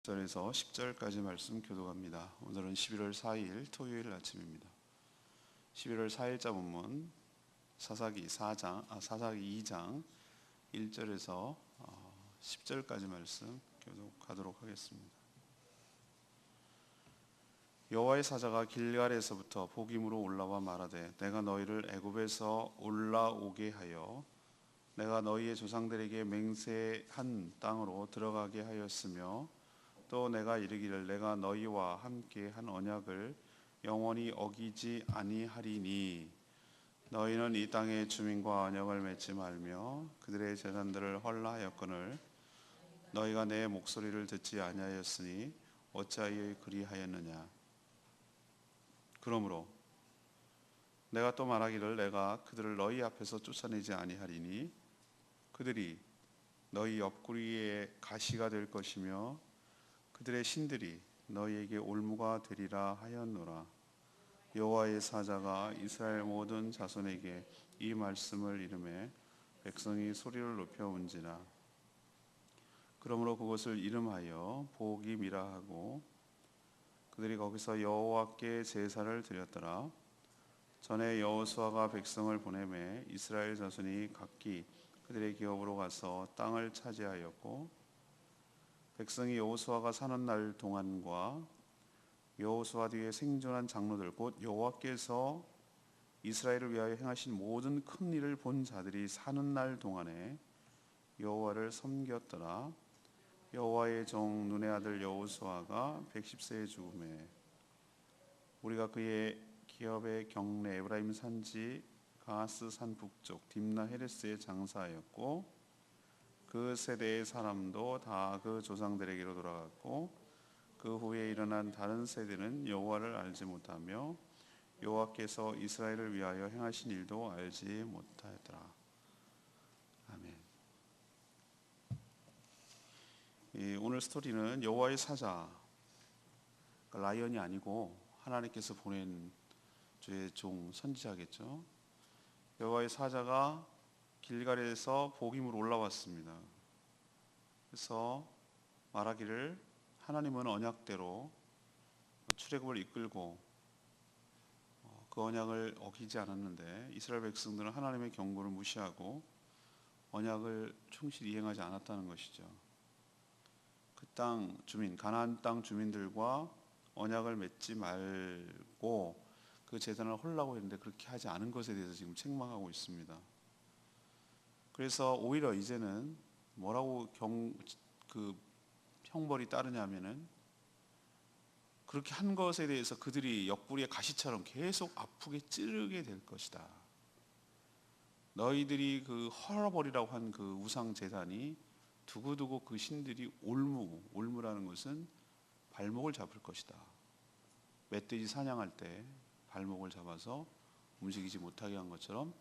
1절에서 10절까지 말씀 교독합니다. 오늘은 11월 4일 토요일 아침입니다. 11월 4일자 본문 사사기 2장 1절에서 10절까지 말씀 교독하도록 하겠습니다. 여호와의 사자가 길갈에서부터 보김으로 올라와 말하되 내가 너희를 애굽에서 올라오게 하여 내가 너희의 조상들에게 맹세한 땅으로 들어가게 하였으며 또 내가 이르기를 내가 너희와 함께 한 언약을 영원히 어기지 아니하리니 너희는 이 땅의 주민과 언약을 맺지 말며 그들의 재단들을 헐라하였거늘 너희가 내 목소리를 듣지 아니하였으니 어찌하여 그리하였느냐. 그러므로 내가 또 말하기를 내가 그들을 너희 앞에서 쫓아내지 아니하리니 그들이 너희 옆구리에 가시가 될 것이며 그들의 신들이 너희에게 올무가 되리라 하였노라. 여호와의 사자가 이스라엘 모든 자손에게 이 말씀을 이르매 백성이 소리를 높여 운지라. 그러므로 그것을 이름하여 보김이라 하고 그들이 거기서 여호와께 제사를 드렸더라. 전에 여호수아가 백성을 보내매 이스라엘 자손이 각기 그들의 기업으로 가서 땅을 차지하였고 백성이 여호수아가 사는 날 동안과 여호수아 뒤에 생존한 장로들 곧 여호와께서 이스라엘을 위하여 행하신 모든 큰 일을 본 자들이 사는 날 동안에 여호와를 섬겼더라. 여호와의 종 눈의 아들 여호수아가 110세에 죽음에 우리가 그의 기업의 경내 에브라임 산지 가스 산 북쪽 딥나 헤레스에 장사하였고 그 세대의 사람도 다 그 조상들에게로 돌아갔고 그 후에 일어난 다른 세대는 여호와를 알지 못하며 여호와께서 이스라엘을 위하여 행하신 일도 알지 못하였더라. 아멘. 오늘 스토리는 여호와의 사자, 라이언이 아니고 하나님께서 보낸 주의 종 선지자겠죠. 여호와의 사자가 길갈에서 보김으로 올라왔습니다. 그래서 말하기를 하나님은 언약대로 출애굽을 이끌고 그 언약을 어기지 않았는데 이스라엘 백성들은 하나님의 경고를 무시하고 언약을 충실히 이행하지 않았다는 것이죠. 그 땅 주민, 가나안 땅 주민들과 언약을 맺지 말고 그 제단을 헐라고 했는데 그렇게 하지 않은 것에 대해서 지금 책망하고 있습니다. 그래서 오히려 이제는 뭐라고 그 형벌이 따르냐면은 그렇게 한 것에 대해서 그들이 옆구리에 가시처럼 계속 아프게 찌르게 될 것이다. 너희들이 그 헐어버리라고 한 그 우상 제단이 두고두고 그 신들이 올무라는 것은 발목을 잡을 것이다. 멧돼지 사냥할 때 발목을 잡아서 움직이지 못하게 한 것처럼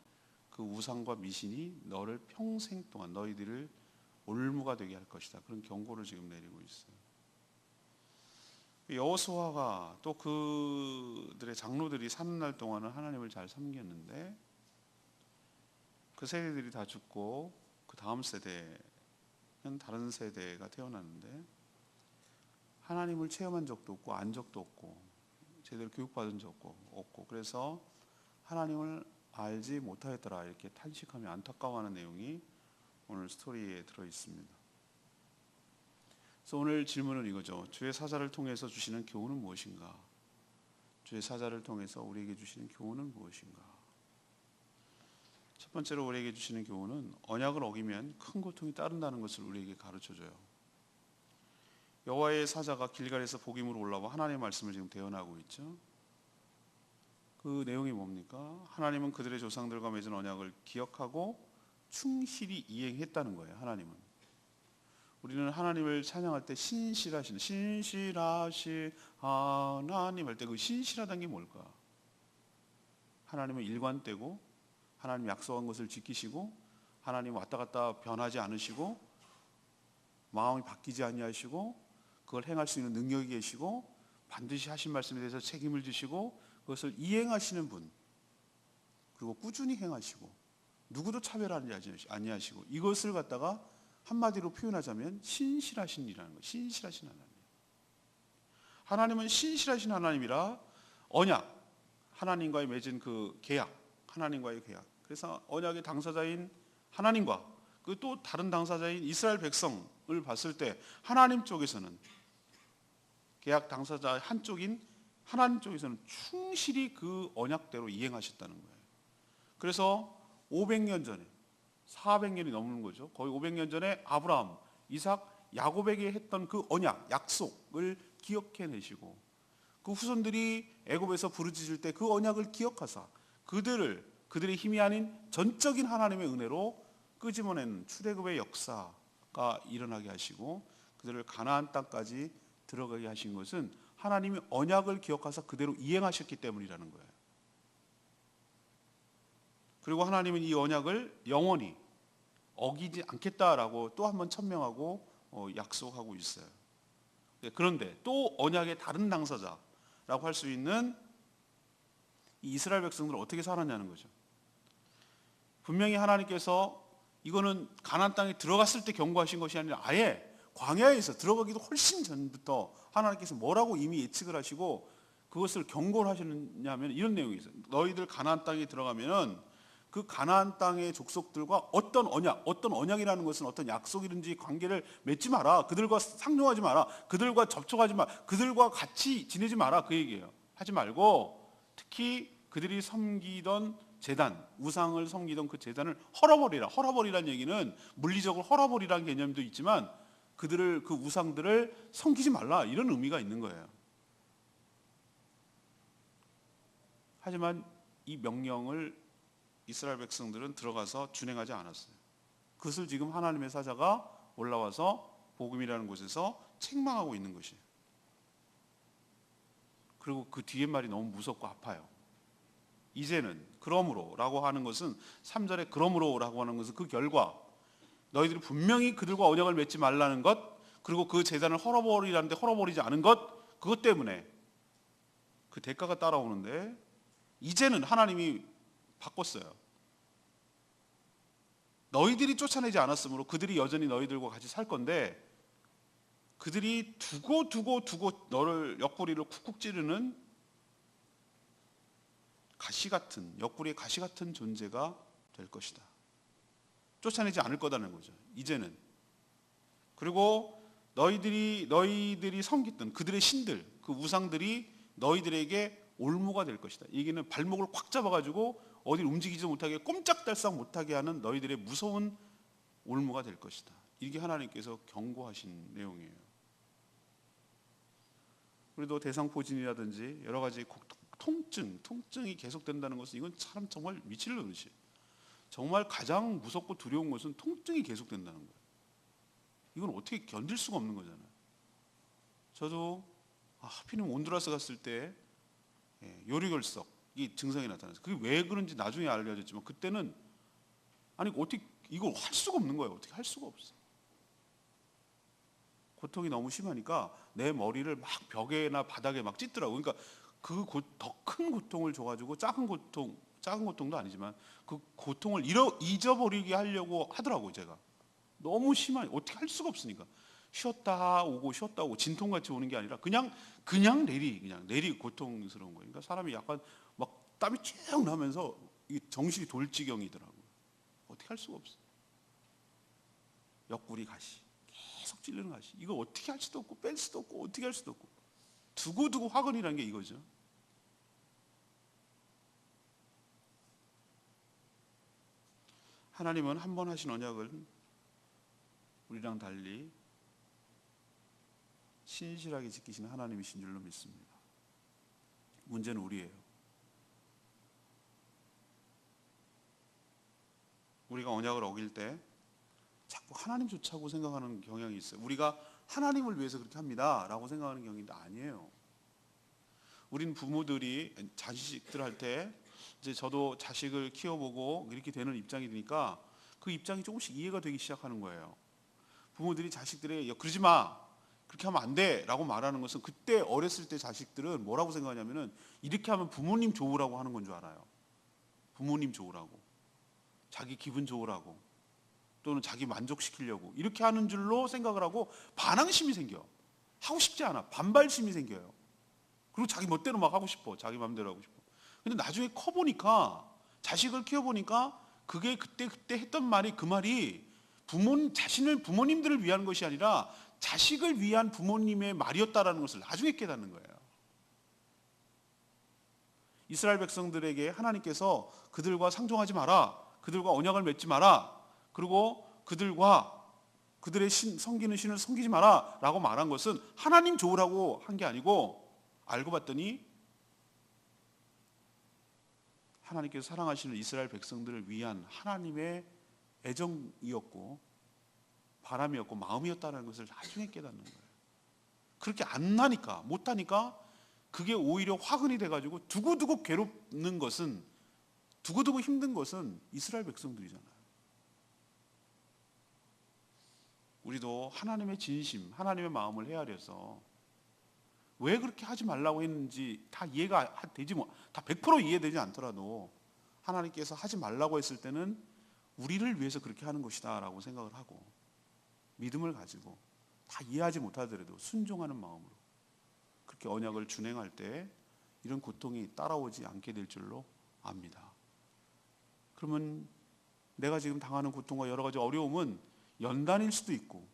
그 우상과 미신이 너를 평생 동안 너희들을 올무가 되게 할 것이다. 그런 경고를 지금 내리고 있어요. 여호수아가 또 그들의 장로들이 사는 날 동안은 하나님을 잘 섬겼는데 그 세대들이 다 죽고 그 다음 세대는 다른 세대가 태어났는데 하나님을 체험한 적도 없고 안 적도 없고 제대로 교육받은 적도 없고 그래서 하나님을 알지 못하였더라 이렇게 탄식하며 안타까워하는 내용이 오늘 스토리에 들어 있습니다. 그래서 오늘 질문은 이거죠. 주의 사자를 통해서 주시는 교훈은 무엇인가? 주의 사자를 통해서 우리에게 주시는 교훈은 무엇인가? 첫 번째로 우리에게 주시는 교훈은 언약을 어기면 큰 고통이 따른다는 것을 우리에게 가르쳐줘요. 여호와의 사자가 길갈에서 보김으로 올라와 하나님의 말씀을 지금 대언하고 있죠. 그 내용이 뭡니까? 하나님은 그들의 조상들과 맺은 언약을 기억하고 충실히 이행했다는 거예요. 하나님은. 우리는 하나님을 찬양할 때 신실하신 하나님 할 때 그 신실하다는 게 뭘까? 하나님은 일관되고 하나님 약속한 것을 지키시고 하나님 왔다 갔다 변하지 않으시고 마음이 바뀌지 아니하시고 그걸 행할 수 있는 능력이 계시고 반드시 하신 말씀에 대해서 책임을 지시고 그것을 이행하시는 분, 그리고 꾸준히 행하시고 누구도 차별하지 아니하시고 이것을 갖다가 한마디로 표현하자면 신실하신 이라는 거예요. 신실하신 하나님. 하나님은 신실하신 하나님이라 언약, 하나님과의 맺은 그 계약, 하나님과의 계약. 그래서 언약의 당사자인 하나님과 그 또 다른 당사자인 이스라엘 백성을 봤을 때 하나님 쪽에서는, 계약 당사자 한쪽인 하나님 쪽에서는 충실히 그 언약대로 이행하셨다는 거예요. 그래서 500년 전에, 400년이 넘는 거죠. 거의 500년 전에 아브라함, 이삭, 야곱에게 했던 그 언약, 약속을 기억해내시고, 그 후손들이 애굽에서 부르짖을 때 그 언약을 기억하사 그들의 힘이 아닌 전적인 하나님의 은혜로 끄집어내는 출애굽의 역사가 일어나게 하시고 그들을 가나안 땅까지 들어가게 하신 것은 하나님이 언약을 기억하사 그대로 이행하셨기 때문이라는 거예요. 그리고 하나님은 이 언약을 영원히 어기지 않겠다라고 또 한 번 천명하고 약속하고 있어요. 그런데 또 언약의 다른 당사자라고 할 수 있는 이 이스라엘 백성들은 어떻게 살았냐는 거죠. 분명히 하나님께서 이거는 가나안 땅에 들어갔을 때 경고하신 것이 아니라 아예 광야에서 들어가기도 훨씬 전부터 하나님께서 뭐라고 이미 예측을 하시고 그것을 경고를 하셨냐면 이런 내용이 있어요. 너희들 가나안 땅에 들어가면은 그 가나안 땅의 족속들과 어떤 언약이라는 것은 어떤 약속이든지 관계를 맺지 마라. 그들과 상종하지 마라. 그들과 접촉하지 마. 그들과 같이 지내지 마라. 그 얘기예요. 하지 말고 특히 그들이 섬기던 제단, 우상을 섬기던 그 제단을 헐어버리라. 헐어버리라는 얘기는 물리적으로 헐어버리라는 개념도 있지만 그 우상들을 섬기지 말라. 이런 의미가 있는 거예요. 하지만 이 명령을 이스라엘 백성들은 들어가서 준행하지 않았어요. 그것을 지금 하나님의 사자가 올라와서 복음이라는 곳에서 책망하고 있는 것이에요. 그리고 그 뒤에 말이 너무 무섭고 아파요. 이제는 그러므로 라고 하는 것은 3절에 그러므로 라고 하는 것은 그 결과, 너희들이 분명히 그들과 언약을 맺지 말라는 것, 그리고 그 제단을 헐어버리라는데 헐어버리지 않은 것, 그것 때문에 그 대가가 따라오는데 이제는 하나님이 바꿨어요. 너희들이 쫓아내지 않았으므로 그들이 여전히 너희들과 같이 살 건데 그들이 두고 너를 옆구리를 쿡쿡 찌르는 옆구리의 가시 같은 존재가 될 것이다. 쫓아내지 않을 거다는 거죠. 이제는. 그리고 너희들이 섬겼던 그들의 신들, 그 우상들이 너희들에게 올무가 될 것이다. 이게는 발목을 꽉 잡아가지고 어딜 움직이지 못하게 꼼짝달싹 못하게 하는 너희들의 무서운 올무가 될 것이다. 이게 하나님께서 경고하신 내용이에요. 우리도 대상포진이라든지 여러 가지 통증이 계속된다는 것은 이건 참 정말 미칠 노릇이에요. 정말 가장 무섭고 두려운 것은 통증이 계속된다는 거예요. 이건 어떻게 견딜 수가 없는 거잖아요. 저도 하필이면 온두라스 갔을 때 요리결석이 증상이 나타났어요. 그게 왜 그런지 나중에 알려졌지만 그때는 어떻게 이걸 할 수가 없는 거예요. 어떻게 할 수가 없어. 고통이 너무 심하니까 내 머리를 막 벽에나 바닥에 막 찢더라고요. 그러니까 더 큰 고통을 줘가지고 작은 고통도 아니지만 그 고통을 잊어버리게 하려고 하더라고요. 제가 너무 심하니 어떻게 할 수가 없으니까 쉬었다 오고 진통같이 오는 게 아니라 그냥 내리 고통스러운 거예요. 그러니까 사람이 약간 막 땀이 쭉 나면서 정신이 돌 지경이더라고요. 어떻게 할 수가 없어. 옆구리 가시, 계속 찔르는 가시. 이거 어떻게 할 수도 없고 뺄 수도 없고 어떻게 할 수도 없고 두고 화근이라는 게 이거죠. 하나님은 한 번 하신 언약을 우리랑 달리 신실하게 지키시는 하나님이신 줄로 믿습니다. 문제는 우리예요. 우리가 언약을 어길 때 자꾸 하나님 좋자고 생각하는 경향이 있어요. 우리가 하나님을 위해서 그렇게 합니다 라고 생각하는 경향인데 아니에요. 우린 부모들이 자식들 할 때 이제 저도 자식을 키워보고 이렇게 되는 입장이 되니까 그 입장이 조금씩 이해가 되기 시작하는 거예요. 부모들이 자식들에게 그러지 마, 그렇게 하면 안 돼 라고 말하는 것은 그때 어렸을 때 자식들은 뭐라고 생각하냐면은 이렇게 하면 부모님 좋으라고 하는 건 줄 알아요. 부모님 좋으라고, 자기 기분 좋으라고, 또는 자기 만족시키려고 이렇게 하는 줄로 생각을 하고 반항심이 생겨. 하고 싶지 않아. 반발심이 생겨요. 그리고 자기 멋대로 막 하고 싶어. 자기 마음대로 하고 싶어. 근데 나중에 커 보니까, 자식을 키워 보니까 그게 그때 했던 말이, 그 말이 부모님들을 위한 것이 아니라 자식을 위한 부모님의 말이었다라는 것을 나중에 깨닫는 거예요. 이스라엘 백성들에게 하나님께서 그들과 상종하지 마라, 그들과 언약을 맺지 마라, 그리고 그들의 섬기는 신을 섬기지 마라 라고 말한 것은 하나님 좋으라고 한 게 아니고, 알고 봤더니 하나님께서 사랑하시는 이스라엘 백성들을 위한 하나님의 애정이었고 바람이었고 마음이었다는 것을 나중에 깨닫는 거예요. 그렇게 안 나니까, 못하니까 그게 오히려 화근이 돼가지고 두고두고 괴롭는 것은, 두고두고 힘든 것은 이스라엘 백성들이잖아요. 우리도 하나님의 진심, 하나님의 마음을 헤아려서 왜 그렇게 하지 말라고 했는지 다 이해가 되지, 다 100% 이해되지 않더라도 하나님께서 하지 말라고 했을 때는 우리를 위해서 그렇게 하는 것이다 라고 생각을 하고, 믿음을 가지고 다 이해하지 못하더라도 순종하는 마음으로 그렇게 언약을 준행할 때 이런 고통이 따라오지 않게 될 줄로 압니다. 그러면 내가 지금 당하는 고통과 여러 가지 어려움은 연단일 수도 있고,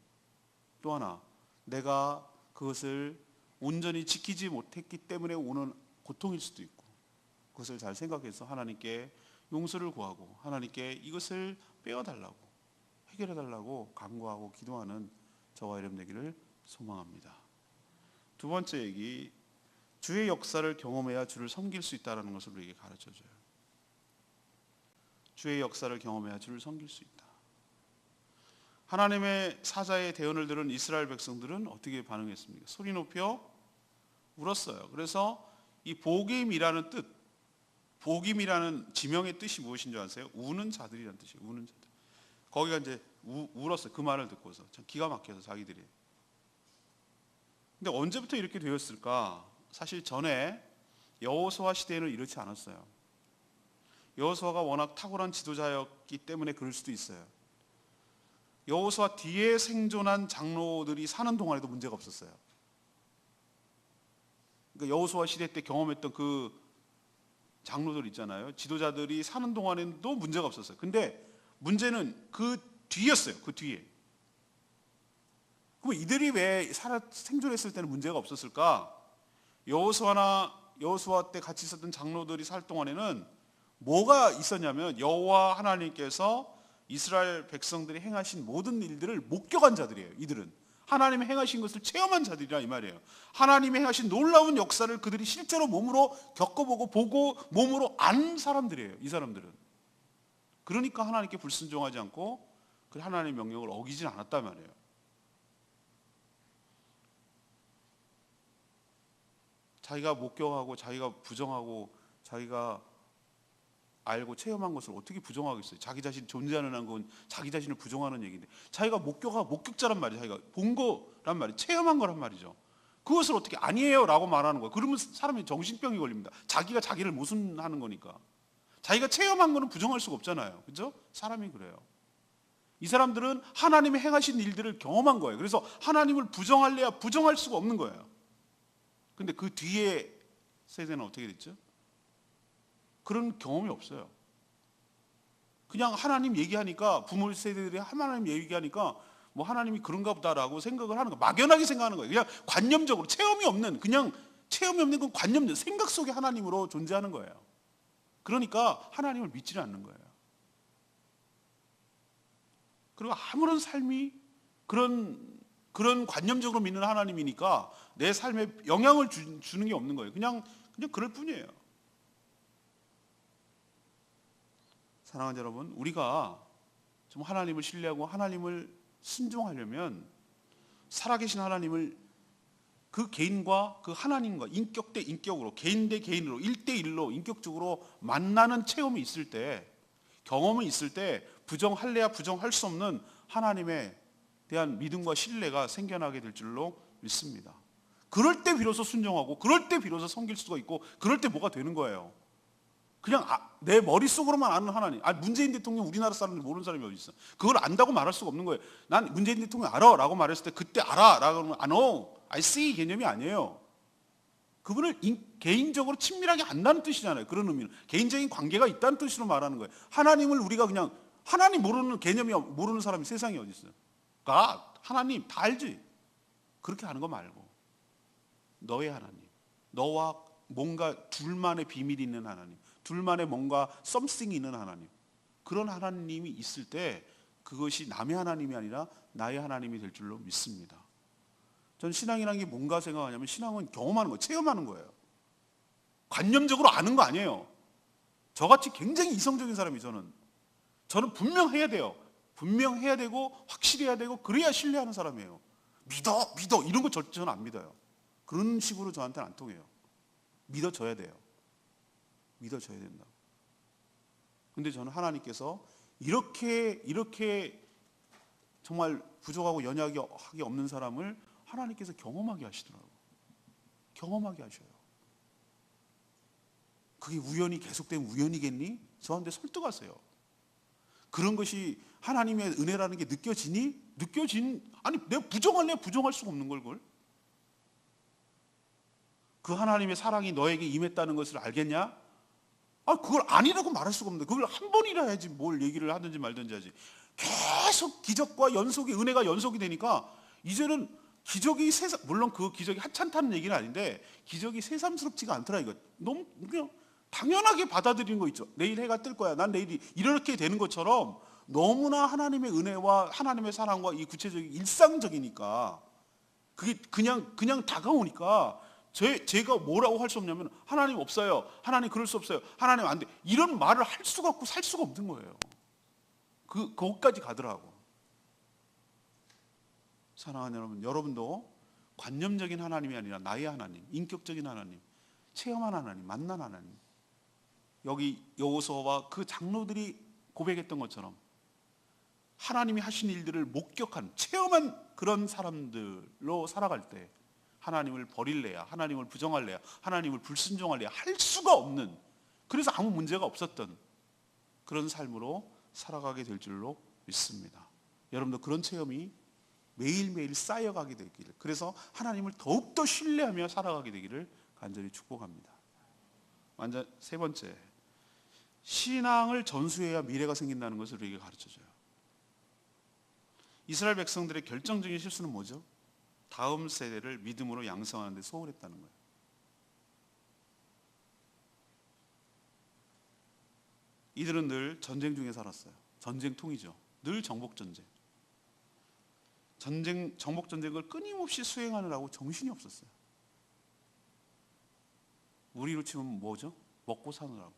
또 하나 내가 그것을 온전히 지키지 못했기 때문에 오는 고통일 수도 있고, 그것을 잘 생각해서 하나님께 용서를 구하고 하나님께 이것을 빼어달라고, 해결해달라고 간구하고 기도하는 저와 여러분 되기를 소망합니다. 두 번째 얘기, 주의 역사를 경험해야 주를 섬길 수 있다는 것을 우리에게 가르쳐줘요. 주의 역사를 경험해야 주를 섬길 수 있다. 하나님의 사자의 대언을 들은 이스라엘 백성들은 어떻게 반응했습니까? 소리 높여 울었어요. 그래서 이 복임이라는 뜻, 복임이라는 지명의 뜻이 무엇인 줄 아세요? 우는 자들이라는 뜻이에요. 우는 자들. 거기가 이제 울었어요. 그 말을 듣고서 참 기가 막혀서 자기들이. 근데 언제부터 이렇게 되었을까? 사실 전에 여호수아 시대에는 이렇지 않았어요. 여호수아가 워낙 탁월한 지도자였기 때문에 그럴 수도 있어요. 여호수아 뒤에 생존한 장로들이 사는 동안에도 문제가 없었어요. 그러니까 여호수아 시대 때 경험했던 그 장로들 있잖아요. 지도자들이 사는 동안에도 문제가 없었어요. 근데 문제는 그 뒤였어요. 그 뒤에. 그럼 이들이 왜 생존했을 때는 문제가 없었을까? 여호수아 때 같이 있었던 장로들이 살 동안에는 뭐가 있었냐면, 여호와 하나님께서 이스라엘 백성들이 행하신 모든 일들을 목격한 자들이에요. 이들은 하나님이 행하신 것을 체험한 자들이라 이 말이에요. 하나님이 행하신 놀라운 역사를 그들이 실제로 몸으로 겪어보고 보고 몸으로 안 사람들이에요. 이 사람들은. 그러니까 하나님께 불순종하지 않고 그 하나님의 명령을 어기진 않았단 말이에요. 자기가 목격하고 자기가 부정하고 자기가 알고 체험한 것을 어떻게 부정하겠어요? 자기 자신 존재하는 건 자기 자신을 부정하는 얘기인데, 자기가 목격자란 말이에요. 자기가 본 거란 말이에요. 체험한 거란 말이죠. 그것을 어떻게 아니에요 라고 말하는 거예요. 그러면 사람이 정신병이 걸립니다. 자기가 자기를 모순하는 거니까. 자기가 체험한 거는 부정할 수가 없잖아요. 그렇죠? 사람이 그래요. 이 사람들은 하나님이 행하신 일들을 경험한 거예요. 그래서 하나님을 부정할래야 부정할 수가 없는 거예요. 근데 그 뒤에 세대는 어떻게 됐죠? 그런 경험이 없어요. 그냥 하나님 얘기하니까, 부모 세대들이 하나님 얘기하니까 뭐 하나님이 그런가 보다라고 생각을 하는 거, 막연하게 생각하는 거예요. 그냥 관념적으로 체험이 없는 건 관념적 생각 속에 하나님으로 존재하는 거예요. 그러니까 하나님을 믿지를 않는 거예요. 그리고 아무런 삶이 그런 관념적으로 믿는 하나님이니까 내 삶에 영향을 주는 게 없는 거예요. 그냥 그럴 뿐이에요. 사랑하는 여러분, 우리가 좀 하나님을 신뢰하고 하나님을 순종하려면 살아계신 하나님을 그 개인과 그 하나님과 인격 대 인격으로, 개인 대 개인으로, 1대1로 인격적으로 만나는 체험이 있을 때, 경험이 있을 때 부정할래야 부정할 수 없는 하나님에 대한 믿음과 신뢰가 생겨나게 될 줄로 믿습니다. 그럴 때 비로소 순종하고, 그럴 때 비로소 섬길 수가 있고, 그럴 때 뭐가 되는 거예요. 그냥 내 머릿속으로만 아는 하나님. 문재인 대통령 우리나라 사람들 모르는 사람이 어디 있어. 그걸 안다고 말할 수가 없는 거예요. 난 문재인 대통령 알아 라고 말했을 때 그때 알아 라고 하면 I know, I see 개념이 아니에요. 그분을 개인적으로 친밀하게 안다는 뜻이잖아요. 그런 의미는 개인적인 관계가 있다는 뜻으로 말하는 거예요. 하나님을 우리가 그냥 하나님 모르는 개념이 모르는 사람이 세상에 어디 있어요? 하나님 다 알지. 그렇게 하는 거 말고 너의 하나님, 너와 뭔가 둘만의 비밀이 있는 하나님, 둘만의 뭔가 썸씽이 있는 하나님, 그런 하나님이 있을 때 그것이 남의 하나님이 아니라 나의 하나님이 될 줄로 믿습니다. 전 신앙이라는 게 뭔가 생각하냐면 신앙은 경험하는 거예요. 체험하는 거예요. 관념적으로 아는 거 아니에요. 저같이 굉장히 이성적인 사람이 저는 분명해야 돼요. 분명해야 되고 확실히 해야 되고 그래야 신뢰하는 사람이에요. 믿어 이런 거 저는 안 믿어요. 그런 식으로 저한테는 안 통해요. 믿어줘야 돼요. 믿어줘야 된다. 근데 저는 하나님께서 이렇게 정말 부족하고 연약이 없는 사람을 하나님께서 경험하게 하시더라고요. 경험하게 하셔요. 그게 우연히 계속된 우연이겠니? 저한테 설득하세요. 그런 것이 하나님의 은혜라는 게 느껴지니? 아니 내가 부정할 수가 없는 걸 그걸. 그 하나님의 사랑이 너에게 임했다는 것을 알겠냐? 그걸 아니라고 말할 수가 없는데 그걸 한 번이라 해야지 뭘 얘기를 하든지 말든지 하지. 계속 기적과 연속이 은혜가 연속이 되니까 이제는 기적이 물론 그 기적이 하찮다는 얘기는 아닌데 기적이 새삼스럽지가 않더라 이거. 너무 그냥 당연하게 받아들이는 거 있죠. 내일 해가 뜰 거야. 난 내일이 이렇게 되는 것처럼 너무나 하나님의 은혜와 하나님의 사랑과 이 구체적인 일상적이니까 그게 그냥 다가오니까 제가 뭐라고 할 수 없냐면 하나님 없어요. 하나님 그럴 수 없어요. 하나님 안 돼. 이런 말을 할 수가 없고 살 수가 없는 거예요. 거기까지 가더라고. 사랑하는 여러분, 여러분도 관념적인 하나님이 아니라 나의 하나님, 인격적인 하나님, 체험한 하나님, 만난 하나님. 여기 여호수아와 그 장로들이 고백했던 것처럼 하나님이 하신 일들을 목격한, 체험한 그런 사람들로 살아갈 때 하나님을 버릴래야, 하나님을 부정할래야, 하나님을 불순종할래야 할 수가 없는, 그래서 아무 문제가 없었던 그런 삶으로 살아가게 될 줄로 믿습니다. 여러분도 그런 체험이 매일매일 쌓여가게 되기를, 그래서 하나님을 더욱더 신뢰하며 살아가게 되기를 간절히 축복합니다. 완전 세 번째, 신앙을 전수해야 미래가 생긴다는 것을 우리에게 가르쳐줘요. 이스라엘 백성들의 결정적인 실수는 뭐죠? 다음 세대를 믿음으로 양성하는 데 소홀했다는 거예요. 이들은 늘 전쟁 중에 살았어요. 전쟁통이죠. 늘 정복전쟁. 정복전쟁을 끊임없이 수행하느라고 정신이 없었어요. 우리로 치면 뭐죠? 먹고 사느라고.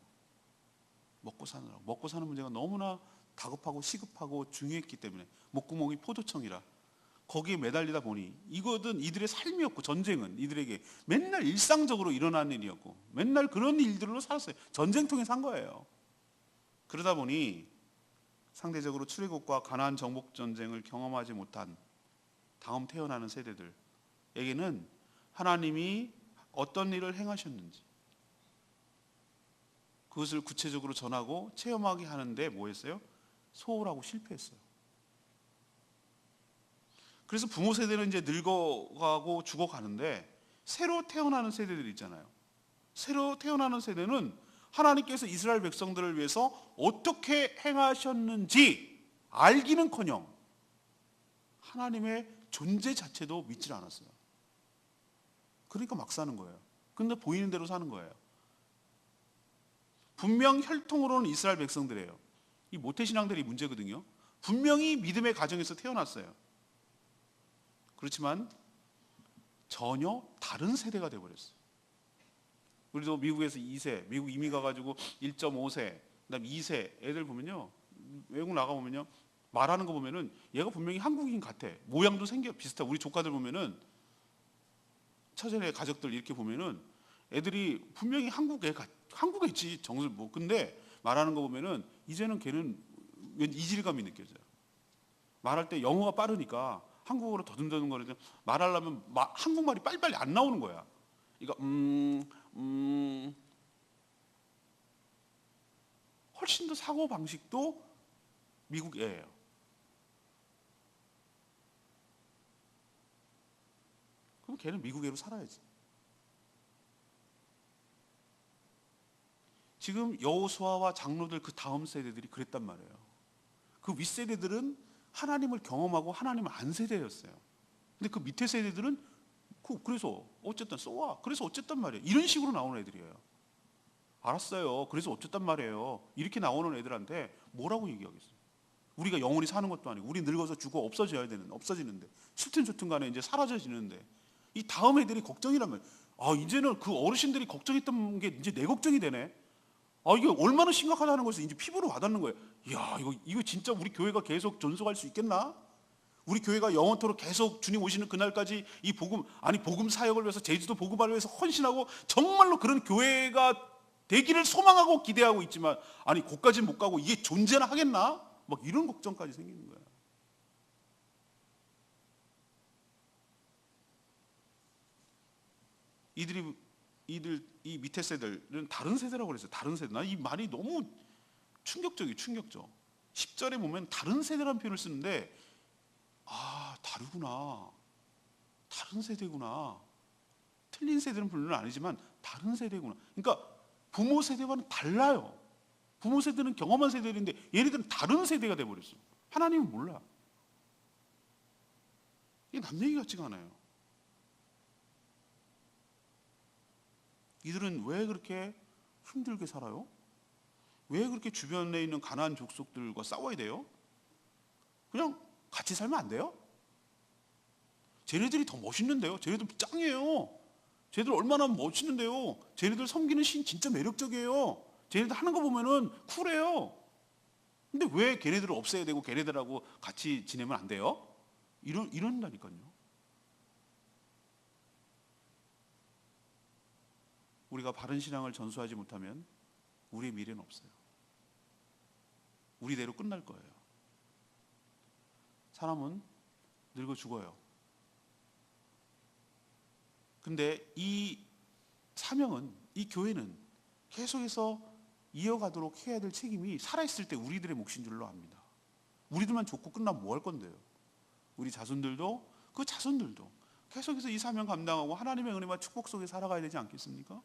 먹고 사는 문제가 너무나 다급하고 시급하고 중요했기 때문에 목구멍이 포도청이라 거기에 매달리다 보니 이거든 이들의 삶이었고, 전쟁은 이들에게 맨날 일상적으로 일어나는 일이었고 맨날 그런 일들로 살았어요. 전쟁통에 산 거예요. 그러다 보니 상대적으로 출애굽과 가나안 정복 전쟁을 경험하지 못한 다음 태어나는 세대들에게는 하나님이 어떤 일을 행하셨는지 그것을 구체적으로 전하고 체험하게 하는데 뭐 했어요? 소홀하고 실패했어요. 그래서 부모 세대는 이제 늙어가고 죽어가는데 새로 태어나는 세대들이 있잖아요. 새로 태어나는 세대는 하나님께서 이스라엘 백성들을 위해서 어떻게 행하셨는지 알기는커녕 하나님의 존재 자체도 믿질 않았어요. 그러니까 막 사는 거예요. 근데 보이는 대로 사는 거예요. 분명 혈통으로는 이스라엘 백성들이에요. 이 모태신앙들이 문제거든요. 분명히 믿음의 가정에서 태어났어요. 그렇지만 전혀 다른 세대가 되어버렸어요. 우리도 미국에서 2세, 미국 이민 가가지고 1.5세, 그다음 2세 애들 보면요, 외국 나가보면요, 말하는 거 보면은 얘가 분명히 한국인 같아. 모양도 비슷해. 우리 조카들 보면은 처제네 가족들 이렇게 보면은 애들이 분명히 한국 애지 정술 뭐. 근데 말하는 거 보면은 이제는 걔는 왠지 이질감이 느껴져요. 말할 때 영어가 빠르니까 한국어로 더듬더듬 거리죠. 말하려면 한국말이 빨리빨리 안 나오는 거야. 그러니까 훨씬 더 사고 방식도 미국 애예요. 그럼 걔는 미국 애로 살아야지. 지금 여호수아와 장로들 그 다음 세대들이 그랬단 말이에요. 그 윗세대들은 하나님을 경험하고 하나님을 안 세대였어요. 근데 그 밑에 세대들은 그래서 어쨌든 쏘아 그래서 어쨌단 말이에요. 이런 식으로 나오는 애들이에요. 알았어요. 그래서 어쨌단 말이에요. 이렇게 나오는 애들한테 뭐라고 얘기하겠어요? 우리가 영원히 사는 것도 아니고 우리 늙어서 죽어 없어지는데 싫든 좋든 간에 이제 사라져지는데 이 다음 애들이 걱정이란 말이에요. 아, 이제는 그 어르신들이 걱정했던 게 이제 내 걱정이 되네. 아, 이게 얼마나 심각하다는 것을 이제 피부로 와닿는 거예요. 이야, 이거 진짜 우리 교회가 계속 존속할 수 있겠나? 우리 교회가 영원토록 계속 주님 오시는 그날까지 이 복음 사역을 위해서 제주도 복음화를 위해서 헌신하고 정말로 그런 교회가 되기를 소망하고 기대하고 있지만 아니 거기까지는 못 가고 이게 존재나 하겠나? 막 이런 걱정까지 생기는 거예요. 이 밑에 세대들은 다른 세대라고 그랬어요. 다른 세대. 나 이 말이 너무 충격적. 10절에 보면 다른 세대라는 표현을 쓰는데 아, 다르구나. 다른 세대구나. 틀린 세대는 물론 아니지만 다른 세대구나. 그러니까 부모 세대와는 달라요. 부모 세대는 경험한 세대인데 얘네들은 다른 세대가 돼버렸어. 하나님은 몰라. 이게 남 얘기 같지가 않아요. 이들은 왜 그렇게 힘들게 살아요? 왜 그렇게 주변에 있는 가나안 족속들과 싸워야 돼요? 그냥 같이 살면 안 돼요? 쟤네들이 더 멋있는데요? 쟤네들 짱이에요. 쟤네들 얼마나 멋있는데요? 쟤네들 섬기는 신 진짜 매력적이에요. 쟤네들 하는 거 보면은 쿨해요. 근데 왜 걔네들을 없애야 되고 걔네들하고 같이 지내면 안 돼요? 이런다니까요. 우리가 바른 신앙을 전수하지 못하면 우리의 미래는 없어요. 우리대로 끝날 거예요. 사람은 늙어 죽어요. 근데 이 사명은, 이 교회는 계속해서 이어가도록 해야 될 책임이 살아있을 때 우리들의 몫인 줄로 압니다. 우리들만 좋고 끝나면 뭐 할 건데요? 우리 자손들도 그 자손들도 계속해서 이 사명 감당하고 하나님의 은혜와 축복 속에 살아가야 되지 않겠습니까?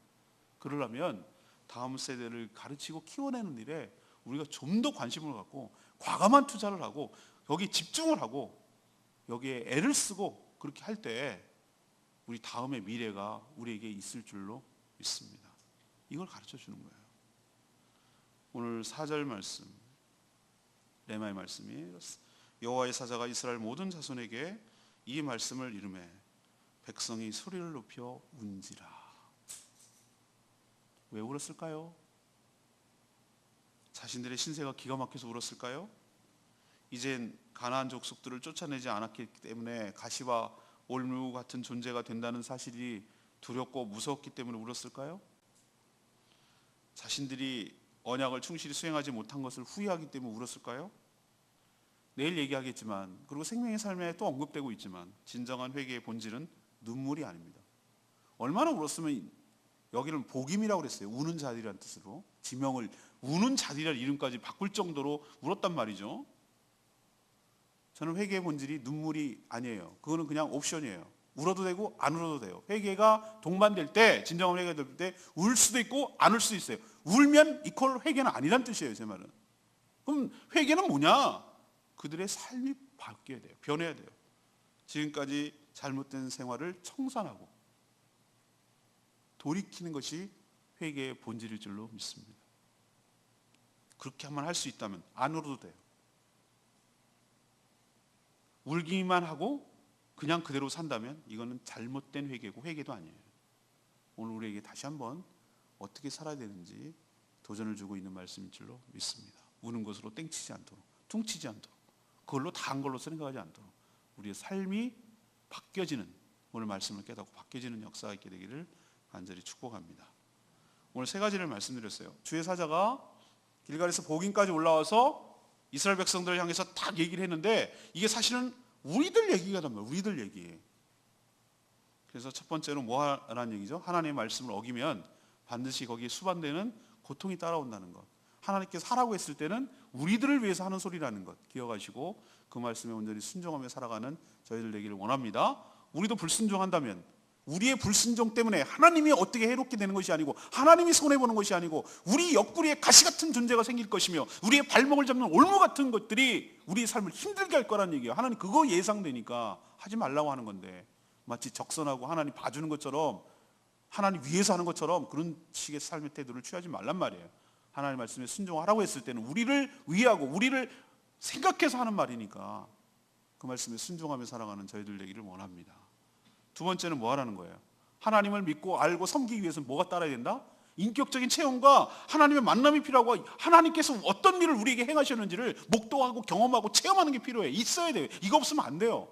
그러려면 다음 세대를 가르치고 키워내는 일에 우리가 좀 더 관심을 갖고 과감한 투자를 하고 여기에 집중을 하고 여기에 애를 쓰고 그렇게 할 때 우리 다음의 미래가 우리에게 있을 줄로 믿습니다. 이걸 가르쳐 주는 거예요. 오늘 4절 말씀, 레마의 말씀이 여호와의 사자가 이스라엘 모든 자손에게 이 말씀을 이르매 백성이 소리를 높여 운지라. 왜 울었을까요? 자신들의 신세가 기가 막혀서 울었을까요? 이젠 가나안 족속들을 쫓아내지 않았기 때문에 가시와 올무 같은 존재가 된다는 사실이 두렵고 무서웠기 때문에 울었을까요? 자신들이 언약을 충실히 수행하지 못한 것을 후회하기 때문에 울었을까요? 내일 얘기하겠지만, 그리고 생명의 삶에 또 언급되고 있지만 진정한 회개의 본질은 눈물이 아닙니다. 얼마나 울었으면 여기는 복임이라고 그랬어요. 우는 자들이라는 뜻으로 지명을 우는 자들이라는 이름까지 바꿀 정도로 울었단 말이죠. 저는 회개의 본질이 눈물이 아니에요. 그거는 그냥 옵션이에요. 울어도 되고 안 울어도 돼요. 회개가 동반될 때, 진정한 회개가 될 때 울 수도 있고 안 울 수도 있어요. 울면 이퀄 회개는 아니란 뜻이에요. 제 말은. 그럼 회개는 뭐냐? 그들의 삶이 바뀌어야 돼요. 변해야 돼요. 지금까지 잘못된 생활을 청산하고 돌이키는 것이 회개의 본질일 줄로 믿습니다. 그렇게 한번 할 수 있다면 안 울어도 돼요. 울기만 하고 그냥 그대로 산다면 이거는 잘못된 회개고 회개도 아니에요. 오늘 우리에게 다시 한번 어떻게 살아야 되는지 도전을 주고 있는 말씀인 줄로 믿습니다. 우는 것으로 땡치지 않도록, 퉁치지 않도록, 그걸로 다 한 걸로 생각하지 않도록 우리의 삶이 바뀌어지는, 오늘 말씀을 깨닫고 바뀌어지는 역사가 있게 되기를 간절히 축복합니다. 오늘 세 가지를 말씀드렸어요. 주의 사자가 길갈에서 복임까지 올라와서 이스라엘 백성들을 향해서 딱 얘기를 했는데 이게 사실은 우리들 얘기가 단 말이에요. 우리들 얘기예요. 그래서 첫 번째로 뭐 하라는 얘기죠? 하나님의 말씀을 어기면 반드시 거기에 수반되는 고통이 따라온다는 것. 하나님께서 하라고 했을 때는 우리들을 위해서 하는 소리라는 것 기억하시고 그 말씀에 온전히 순종하며 살아가는 저희들 되기를 원합니다. 우리도 불순종한다면 우리의 불순종 때문에 하나님이 어떻게 해롭게 되는 것이 아니고, 하나님이 손해보는 것이 아니고, 우리 옆구리에 가시 같은 존재가 생길 것이며 우리의 발목을 잡는 올무 같은 것들이 우리의 삶을 힘들게 할 거란 얘기예요. 하나님 그거 예상되니까 하지 말라고 하는 건데, 마치 적선하고 하나님 봐주는 것처럼, 하나님 위해서 하는 것처럼 그런 식의 삶의 태도를 취하지 말란 말이에요. 하나님 말씀에 순종하라고 했을 때는 우리를 위하고 우리를 생각해서 하는 말이니까 그 말씀에 순종하며 살아가는 저희들 되기를 원합니다. 두 번째는 뭐 하라는 거예요? 하나님을 믿고 알고 섬기기 위해서는 뭐가 따라야 된다? 인격적인 체험과 하나님의 만남이 필요하고, 하나님께서 어떤 일을 우리에게 행하셨는지를 목도하고 경험하고 체험하는 게 필요해. 있어야 돼요. 이거 없으면 안 돼요.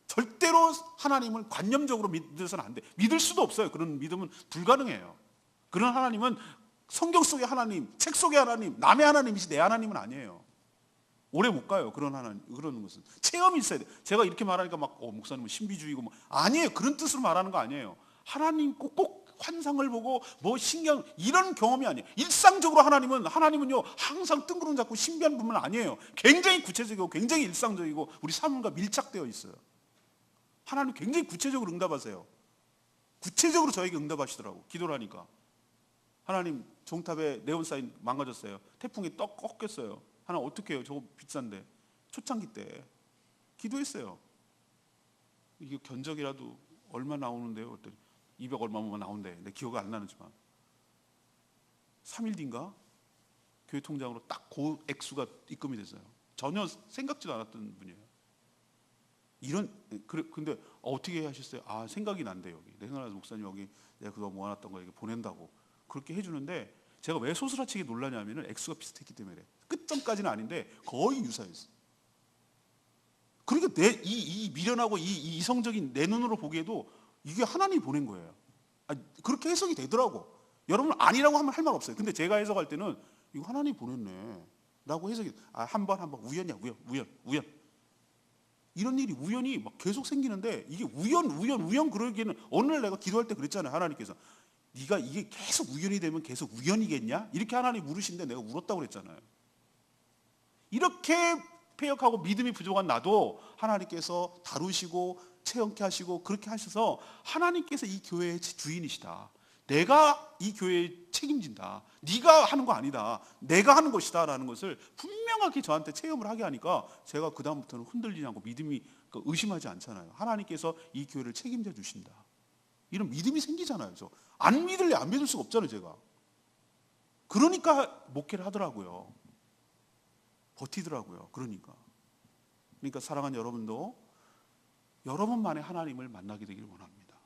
절대로 하나님을 관념적으로 믿어서는 안 돼. 믿을 수도 없어요. 그런 믿음은 불가능해요. 그런 하나님은 성경 속의 하나님, 책 속의 하나님, 남의 하나님이지 내 하나님은 아니에요. 오래 못 가요. 그런 하나님, 그런 것은 체험이 있어야 돼. 제가 이렇게 말하니까 막 목사님은 신비주의고 뭐, 아니에요. 그런 뜻으로 말하는 거 아니에요. 하나님 꼭 환상을 보고 뭐 신기한 이런 경험이 아니에요. 일상적으로 하나님은요 항상 뜬구름 잡고 신비한 분은 아니에요. 굉장히 구체적이고 굉장히 일상적이고 우리 삶과 밀착되어 있어요. 하나님 굉장히 구체적으로 응답하세요. 구체적으로 저에게 응답하시더라고. 기도를 하니까. 하나님 종탑에 네온사인 망가졌어요. 태풍이 떡 꺾였어요. 하나님 어떻게 해요? 저거 비싼데. 초창기 때 기도했어요. 이게 견적이라도 얼마 나오는데요? 그랬더니 200 얼마만 나온대. 내 기억이 안 나지만 3일 뒤인가 교회 통장으로 딱 그 액수가 입금이 됐어요. 전혀 생각지도 않았던 분이에요. 근데 어떻게 하셨어요? 아, 생각이 난대. 여기 내 생각나서 목사님 여기 내가 그동안 모아놨던 거 이렇게 보낸다고 그렇게 해주는데, 제가 왜 소스라치게 놀라냐면은 액수가 비슷했기 때문에 그래. 끝점까지는 아닌데 거의 유사했어. 그러니까 이 미련하고 이 이성적인 내 눈으로 보기에도 이게 하나님이 보낸 거예요. 그렇게 해석이 되더라고. 여러분 아니라고 하면 할 말 없어요. 근데 제가 해석할 때는 이거 하나님이 보냈네 라고 해석이, 한 번 우연이야. 우연. 이런 일이 우연히 막 계속 생기는데, 이게 우연 그러기에는, 어느 날 내가 기도할 때 그랬잖아요. 하나님께서 네가 이게 계속 우연이 되면 계속 우연이겠냐? 이렇게 하나님 물으신데 내가 울었다고 그랬잖아요. 이렇게 패역하고 믿음이 부족한 나도 하나님께서 다루시고 체험케 하시고 그렇게 하셔서, 하나님께서 이 교회의 주인이시다. 내가 이 교회에 책임진다. 네가 하는 거 아니다. 내가 하는 것이다 라는 것을 분명하게 저한테 체험을 하게 하니까 제가 그 다음부터는 흔들리지 않고 믿음이 의심하지 않잖아요. 하나님께서 이 교회를 책임져 주신다. 이런 믿음이 생기잖아요. 안 믿을래 안 믿을 수가 없잖아요. 제가. 그러니까 목회를 하더라고요. 버티더라고요. 그러니까 사랑하는 여러분도 여러분만의 하나님을 만나게 되기를 원합니다.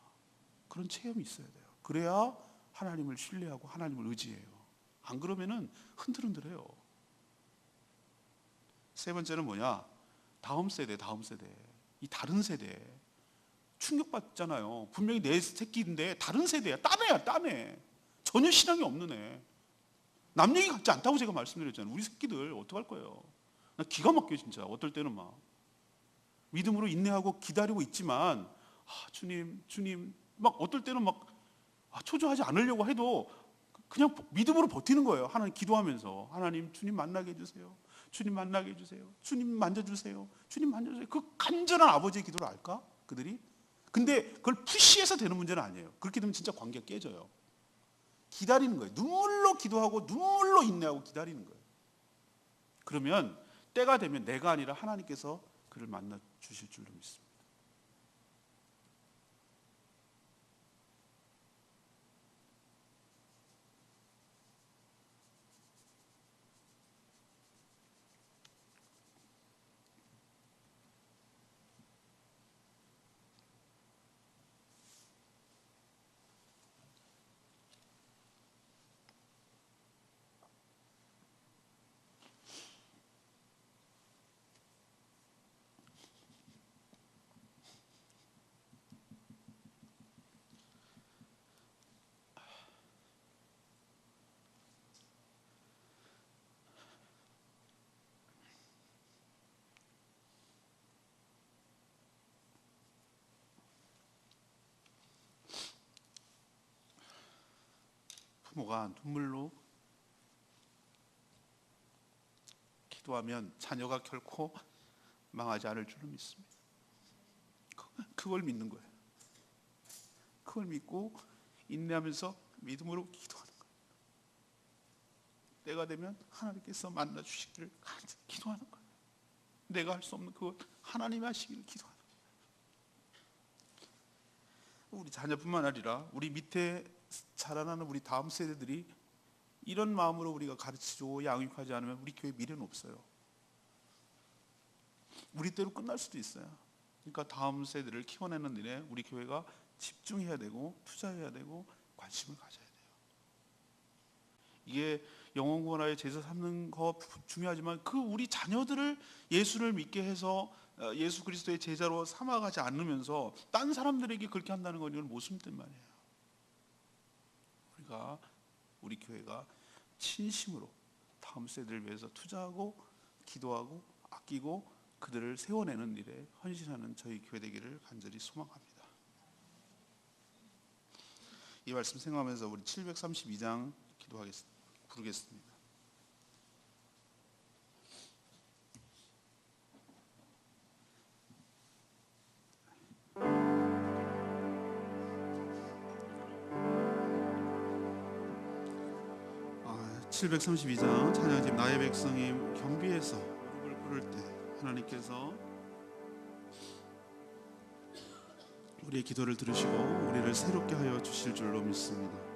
그런 체험이 있어야 돼요. 그래야 하나님을 신뢰하고 하나님을 의지해요. 안 그러면은 흔들흔들해요. 세 번째는 뭐냐? 다음 세대. 이 다른 세대. 충격받잖아요. 분명히 내 새끼인데 다른 세대야. 딴 애. 전혀 신앙이 없는 애. 남 얘기 같지 않다고 제가 말씀드렸잖아요. 우리 새끼들 어떡할 거예요? 나 기가 막혀요 진짜. 어떨 때는 막 믿음으로 인내하고 기다리고 있지만, 주님 막 어떨 때는 막 초조하지 않으려고 해도 그냥 믿음으로 버티는 거예요. 하나님 기도하면서, 하나님 주님 만나게 해주세요. 주님 만나게 해주세요. 주님 만져주세요. 주님 만져주세요. 그 간절한 아버지의 기도를 알까? 그들이? 근데 그걸 푸시해서 되는 문제는 아니에요. 그렇게 되면 진짜 관계가 깨져요. 기다리는 거예요. 눈물로 기도하고 눈물로 인내하고 기다리는 거예요. 그러면 때가 되면 내가 아니라 하나님께서 그를 만나 주실 줄로 믿습니다. 부모가 눈물로 기도하면 자녀가 결코 망하지 않을 줄로 믿습니다. 그걸 믿는 거예요. 그걸 믿고 인내하면서 믿음으로 기도하는 거예요. 때가 되면 하나님께서 만나 주시기를 간절히 기도하는 거예요. 내가 할 수 없는 그걸 하나님이 하시기를 기도하는 거예요. 우리 자녀뿐만 아니라 우리 밑에 자라나는 우리 다음 세대들이 이런 마음으로 우리가 가르치고 양육하지 않으면 우리 교회 미래는 없어요. 우리 때로 끝날 수도 있어요. 그러니까 다음 세대를 키워내는 일에 우리 교회가 집중해야 되고 투자해야 되고 관심을 가져야 돼요. 이게 영혼 구원하여 제자 삼는 거 중요하지만 그 우리 자녀들을 예수를 믿게 해서 예수 그리스도의 제자로 삼아가지 않으면서 딴 사람들에게 그렇게 한다는 건 이건 모순된 말이에요. 우리 교회가 진심으로 다음 세대를 위해서 투자하고 기도하고 아끼고 그들을 세워내는 일에 헌신하는 저희 교회 되기를 간절히 소망합니다. 이 말씀 생각하면서 우리 732장 부르겠습니다. 아, 732장 찬양팀 나의 백성이 경비해서 무릎을 꿇을 때 하나님께서 우리의 기도를 들으시고 우리를 새롭게 하여 주실 줄로 믿습니다.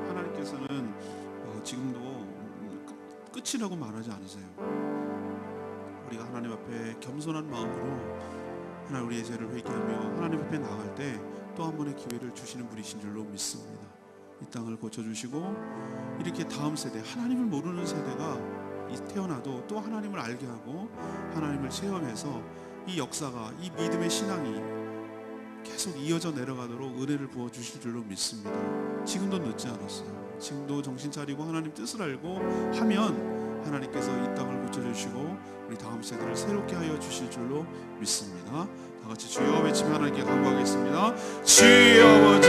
하나님께서는 지금도 끝이라고 말하지 않으세요. 우리가 하나님 앞에 겸손한 마음으로 하나님 우리의 죄를 회개하며 하나님 앞에 나아갈 때 또 한 번의 기회를 주시는 분이신 줄로 믿습니다. 이 땅을 고쳐주시고, 이렇게 다음 세대, 하나님을 모르는 세대가 태어나도 또 하나님을 알게 하고 하나님을 체험해서 이 역사가, 이 믿음의 신앙이 계속 이어져 내려가도록 은혜를 부어주실 줄로 믿습니다. 지금도 늦지 않았어요. 지금도 정신 차리고 하나님 뜻을 알고 하면 하나님께서 이 땅을 고쳐주시고 우리 다음 세대를 새롭게 하여 주실 줄로 믿습니다. 다 같이 주여 외치며 하나님께 간구하겠습니다. 주여 아버지,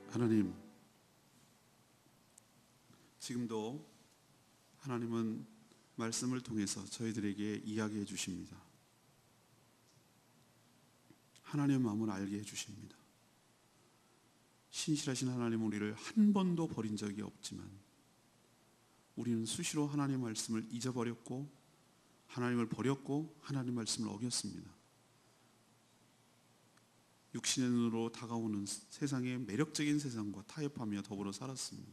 하나님, 지금도 하나님은 말씀을 통해서 저희들에게 이야기해 주십니다. 하나님의 마음을 알게 해 주십니다. 신실하신 하나님은 우리를 한 번도 버린 적이 없지만 우리는 수시로 하나님의 말씀을 잊어버렸고 하나님을 버렸고 하나님의 말씀을 어겼습니다. 육신의 눈으로 다가오는 세상의 매력적인 세상과 타협하며 더불어 살았습니다.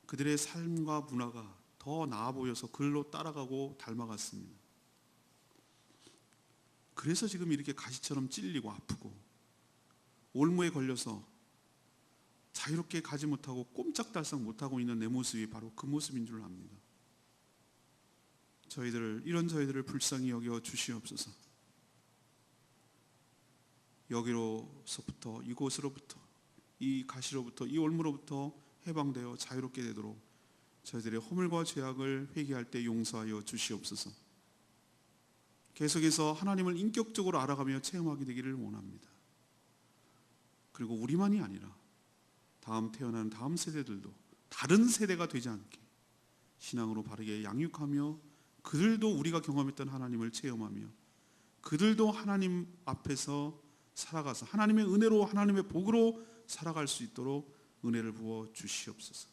그들의 삶과 문화가 더 나아 보여서 그들로 따라가고 닮아갔습니다. 그래서 지금 이렇게 가시처럼 찔리고 아프고 올무에 걸려서 자유롭게 가지 못하고 꼼짝달싹 못하고 있는 내 모습이 바로 그 모습인 줄 압니다. 이런 저희들을 불쌍히 여겨 주시옵소서. 여기로서부터, 이곳으로부터, 이 가시로부터, 이 올무로부터 해방되어 자유롭게 되도록 저희들의 허물과 죄악을 회개할 때 용서하여 주시옵소서. 계속해서 하나님을 인격적으로 알아가며 체험하게 되기를 원합니다. 그리고 우리만이 아니라 다음 태어나는 다음 세대들도 다른 세대가 되지 않게 신앙으로 바르게 양육하며 그들도 우리가 경험했던 하나님을 체험하며 그들도 하나님 앞에서 살아가서 하나님의 은혜로 하나님의 복으로 살아갈 수 있도록 은혜를 부어 주시옵소서.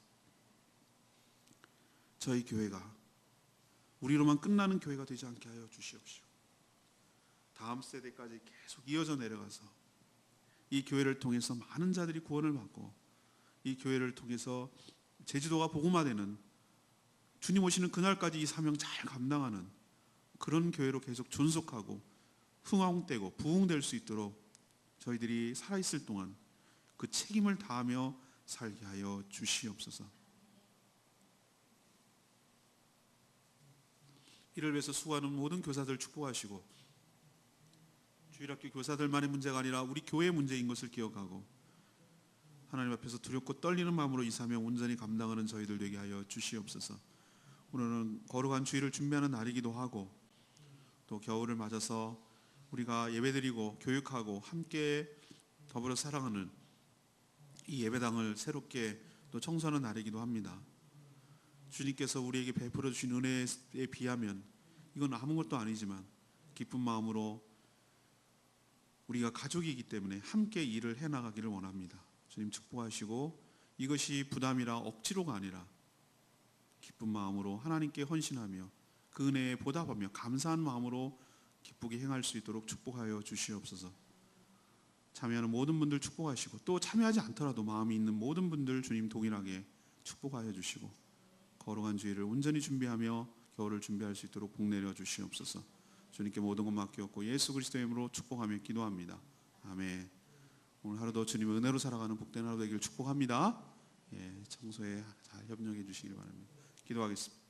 저희 교회가 우리로만 끝나는 교회가 되지 않게 하여 주시옵시고 다음 세대까지 계속 이어져 내려가서 이 교회를 통해서 많은 자들이 구원을 받고 이 교회를 통해서 제주도가 복음화되는, 주님 오시는 그날까지 이 사명 잘 감당하는 그런 교회로 계속 존속하고 흥황되고 부흥될 수 있도록 저희들이 살아있을 동안 그 책임을 다하며 살게 하여 주시옵소서. 이를 위해서 수고하는 모든 교사들 축복하시고 주일학교 교사들만의 문제가 아니라 우리 교회의 문제인 것을 기억하고 하나님 앞에서 두렵고 떨리는 마음으로 이 사명 온전히 감당하는 저희들 되게 하여 주시옵소서. 오늘은 거룩한 주일을 준비하는 날이기도 하고 또 겨울을 맞아서 우리가 예배드리고 교육하고 함께 더불어 사랑하는 이 예배당을 새롭게 또 청소하는 날이기도 합니다. 주님께서 우리에게 베풀어 주신 은혜에 비하면 이건 아무것도 아니지만 기쁜 마음으로 우리가 가족이기 때문에 함께 일을 해나가기를 원합니다. 주님 축복하시고 이것이 부담이라 억지로가 아니라 기쁜 마음으로 하나님께 헌신하며 그 은혜에 보답하며 감사한 마음으로 기쁘게 행할 수 있도록 축복하여 주시옵소서. 참여하는 모든 분들 축복하시고 또 참여하지 않더라도 마음이 있는 모든 분들 주님 동일하게 축복하여 주시고 거룩한 주일을 온전히 준비하며 겨울을 준비할 수 있도록 복 내려 주시옵소서. 주님께 모든 것 맡겼고 예수 그리스도의 이름으로 축복하며 기도합니다. 아멘. 오늘 하루도 주님의 은혜로 살아가는 복된 하루 되기를 축복합니다. 청소에 잘 협력해 주시기 바랍니다. 기도하겠습니다.